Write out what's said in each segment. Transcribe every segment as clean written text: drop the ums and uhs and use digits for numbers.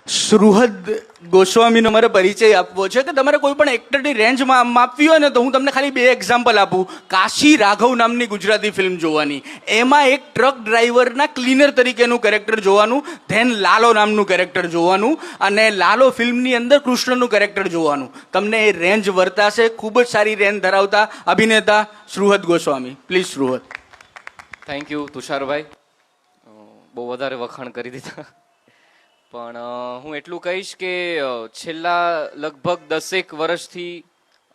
સુહૃદ ગોસ્વામીનો મારે પરિચય આપવો છે કે તમારે કોઈ પણ એક્ટરની રેન્જ માપવી હોય ને તો હું તમને ખાલી બે એક્ઝામ્પલ આપું. કાશી રાઘવ નામની ગુજરાતી ફિલ્મ જોવાની, એમાં એક ટ્રક ડ્રાઈવરના ક્લીનર તરીકેનું કેરેક્ટર જોવાનું, ધેન લાલો નામનું કેરેક્ટર જોવાનું, અને લાલો ફિલ્મની અંદર કૃષ્ણનું કેરેક્ટર જોવાનું. તમને એ રેન્જ વર્તાશે. ખૂબ જ સારી રેન્જ ધરાવતા અભિનેતા સુહૃદ Goswami. Please સુહૃદ. Thank you Tusharbhai, બહુ વધારે વખાણ કરી દીધા. પણ હું એટલું કહીશ કે છેલ્લા લગભગ 10 વર્ષથી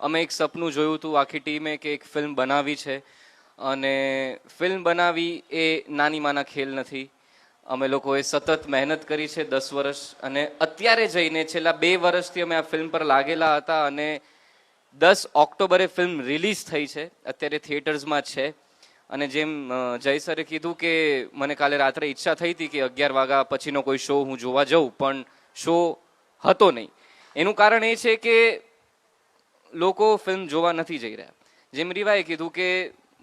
અમે એક સપનું જોયું હતું આખી ટીમે કે એક ફિલ્મ બનાવી છે, અને ફિલ્મ બનાવી એ નાની માના ખેલ નથી. અમે લોકોએ સતત મહેનત કરી છે 10 વર્ષ, અને અત્યારે જઈને છેલ્લા 2 વર્ષથી અમે આ ફિલ્મ પર લાગેલા હતા, અને 10 ઓક્ટોબરે ફિલ્મ રિલીઝ થઈ છે, અત્યારે થિયેટર્સમાં છે. અને જેમ જય સરે કીધું કે મને કાલે રાત્રે ઈચ્છા થઈ હતી કે 11 વાગ્યા પછીનો કોઈ શો હું જોવા જાઉં, પણ શો હતો નહીં. એનું કારણ એ છે કે લોકો ફિલ્મ જોવા નથી જઈ રહ્યા. જેમ રીવાએ કીધું કે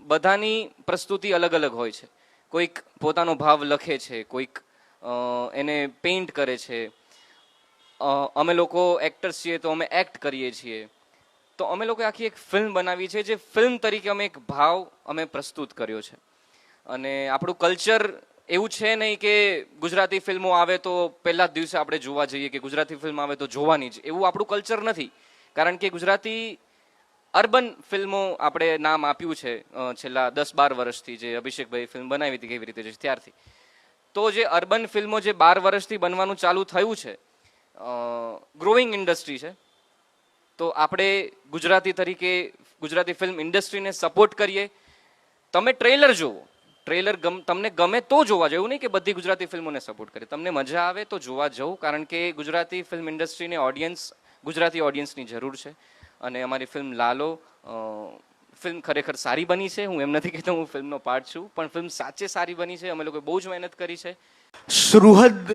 બધાની પ્રસ્તુતિ અલગ અલગ હોય છે. કોઈક પોતાનો ભાવ લખે છે, કોઈક એને પેઇન્ટ કરે છે. અમે લોકો એક્ટર્સ છીએ તો અમે એક્ટ કરીએ છીએ. તો અમે લોકો આખી એક ફિલ્મ બનાવી છે, જે ફિલ્મ તરીકે અમે એક ભાવ અમે પ્રસ્તુત કર્યો છે. અને આપણું કલ્ચર એવું છે નહીં કે ગુજરાતી ફિલ્મો આવે તો પહેલા જ દિવસે આપણે જોવા જઈએ, કે ગુજરાતી ફિલ્મ આવે તો જોવાની જ, એવું આપણું કલ્ચર નથી. કારણ કે ગુજરાતી અર્બન ફિલ્મો આપણે નામ આપ્યું છે છેલ્લા 10-12 વર્ષથી, જે અભિષેકભાઈ ફિલ્મ બનાવી હતી કેવી રીતે છે ત્યારથી. તો જે અર્બન ફિલ્મો જે 12 વર્ષથી બનવાનું ચાલુ થયું છે, ગ્રોઈંગ ઇન્ડસ્ટ્રી છે, તો આપણે ગુજરાતી તરીકે ગુજરાતી ફિલ્મ ઇન્ડસ્ટ્રીને સપોર્ટ કરીએ. તમે ટ્રેલર જુઓ, ટ્રેલર તમને ગમે તો જોવા જવું, નહીં કે બધી ગુજરાતી ફિલ્મોને સપોર્ટ કરીએ. તમને મજા આવે તો જોવા જવું, કારણ કે ગુજરાતી ફિલ્મ ઇન્ડસ્ટ્રીને ગુજરાતી ઓડિયન્સની જરૂર છે. અને અમારી ફિલ્મ લાલો ફિલ્મ ખરેખર સારી બની છે. હું એમ નથી કહેતો હું ફિલ્મનો પાર્ટ છું, પણ ફિલ્મ સાચે સારી બની છે. અમે લોકોએ બહુ જ મહેનત કરી છે. સુહૃદ